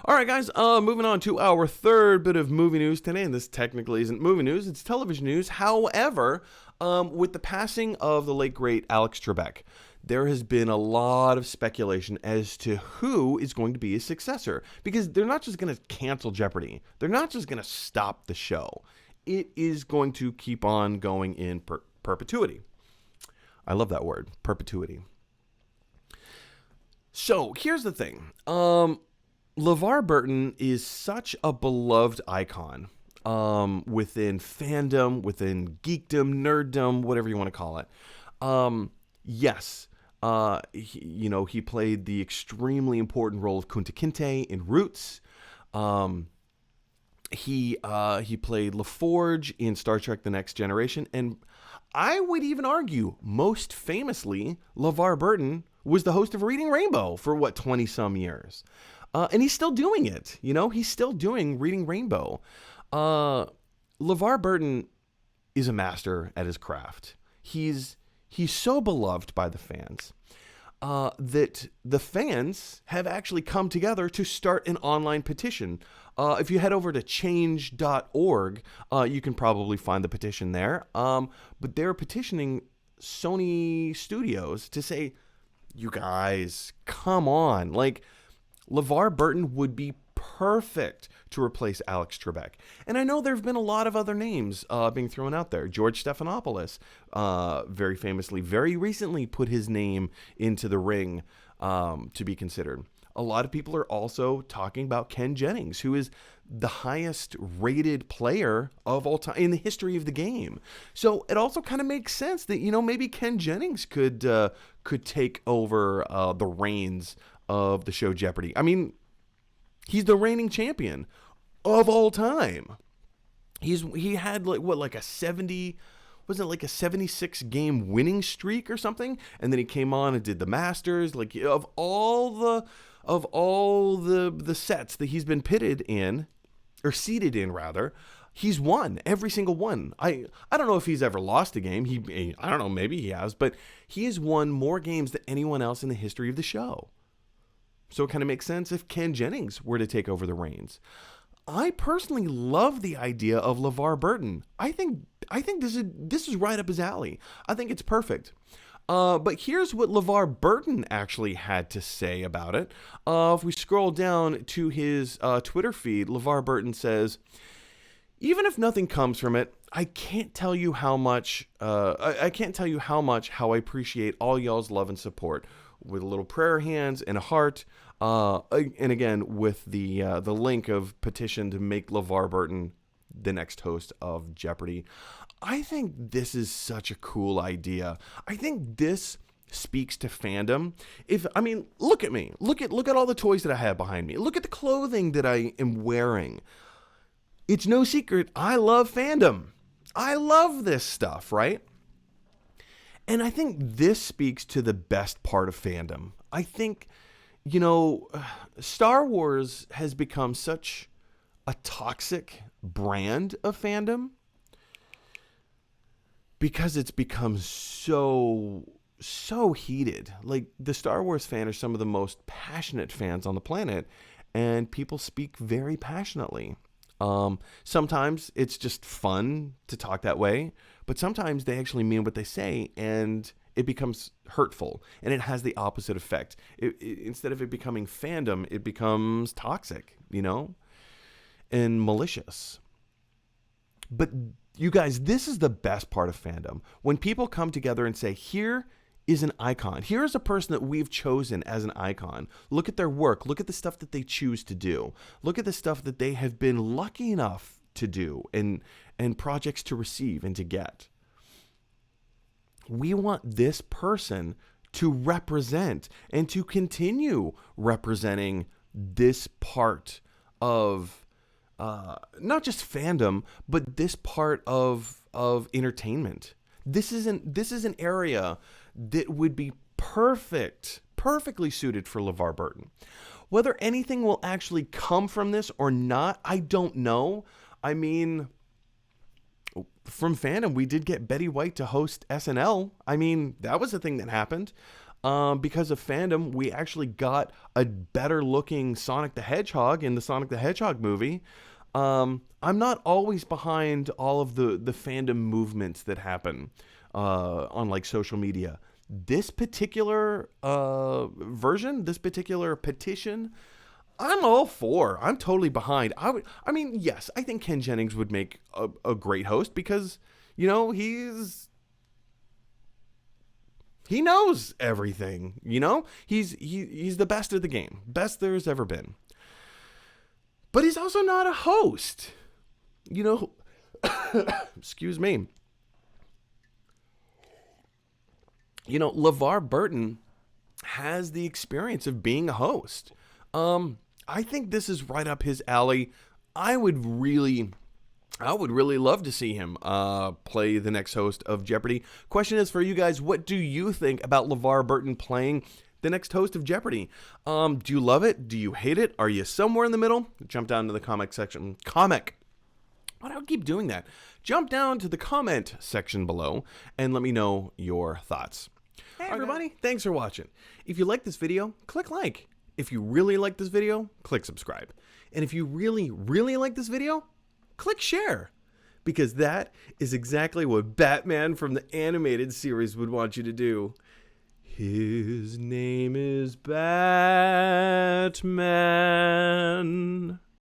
All right, guys, moving on to our third bit of movie news today, and this technically isn't movie news, it's television news. However, with the passing of the late, great Alex Trebek, there has been a lot of speculation as to who is going to be his successor, because they're not just going to cancel Jeopardy. They're not just going to stop the show. It is going to keep on going in perpetuity. I love that word, perpetuity. So here's the thing. LeVar Burton is such a beloved icon within fandom, within geekdom, nerddom, whatever you want to call it. Yes, he played the extremely important role of Kunta Kinte in Roots. He played LaForge in Star Trek: The Next Generation, and I would even argue, most famously, LeVar Burton was the host of Reading Rainbow for 20-some years. And he's still doing it, he's still doing Reading Rainbow. LeVar Burton is a master at his craft. He's so beloved by the fans that the fans have actually come together to start an online petition. If you head over to change.org, you can probably find the petition there. But they're petitioning Sony Studios to say, you guys, come on. Like, LeVar Burton would be perfect to replace Alex Trebek. And I know there have been a lot of other names being thrown out there. George Stephanopoulos, very famously, very recently put his name into the ring to be considered. A lot of people are also talking about Ken Jennings, who is the highest rated player of all time in the history of the game. So it also kind of makes sense that, maybe Ken Jennings could take over the reins of the show Jeopardy. I mean, he's the reigning champion of all time. He had like a 76 game winning streak or something, and then he came on and did the Masters. Like, of all the sets that he's been pitted in, or seated in rather, he's won every single one. I don't know if he's ever lost a game. I don't know, maybe he has, but he has won more games than anyone else in the history of the show. So it kind of makes sense if Ken Jennings were to take over the reins. I personally love the idea of LeVar Burton. I think this is right up his alley. I think it's perfect. But here's what LeVar Burton actually had to say about it. If we scroll down to his Twitter feed, LeVar Burton says, "Even if nothing comes from it, I can't tell you how much how I appreciate all y'all's love and support." With little prayer hands and a heart, and again with the link of petition to make LeVar Burton the next host of Jeopardy. I think this is such a cool idea. I think this speaks to fandom. Look at me. Look at all the toys that I have behind me. Look at the clothing that I am wearing. It's no secret, I love fandom. I love this stuff, right? And I think this speaks to the best part of fandom. I think, Star Wars has become such a toxic brand of fandom because it's become so heated. Like, the Star Wars fan are some of the most passionate fans on the planet, and people speak very passionately. Sometimes it's just fun to talk that way, but sometimes they actually mean what they say, and it becomes hurtful, and it has the opposite effect. Instead of it becoming fandom, it becomes toxic, and malicious. But you guys, this is the best part of fandom. When people come together and say, here is an icon. Here is a person that we've chosen as an icon. Look at their work. Look at the stuff that they choose to do. Look at the stuff that they have been lucky enough to do and projects to receive and to get. We want this person to represent and to continue representing this part of not just fandom, but this part of entertainment. This is an area that would be perfectly suited for LeVar Burton. Whether anything will actually come from this or not, I don't know. I mean, from fandom, we did get Betty White to host SNL. I mean, that was a thing that happened. Because of fandom, we actually got a better looking Sonic the Hedgehog in the Sonic the Hedgehog movie. I'm not always behind all of the fandom movements that happen on like social media. This particular version, this particular petition, I'm all for. I'm totally behind. I mean, yes, I think Ken Jennings would make a great host because, you know, he knows everything. You know, he's the best at the game, best there's ever been. But he's also not a host. You know, excuse me. You know, LeVar Burton has the experience of being a host. I think this is right up his alley. I would really love to see him play the next host of Jeopardy. Question is for you guys, what do you think about LeVar Burton playing the next host of Jeopardy? Do you love it? Do you hate it? Are you somewhere in the middle? Jump down to the comment section. Why do I keep doing that? Jump down to the comment section below and let me know your thoughts. Hey everybody, thanks for watching. If you like this video, click like. If you really like this video, click subscribe. And if you really, really like this video, click share. Because that is exactly what Batman from the animated series would want you to do. His name is Batman.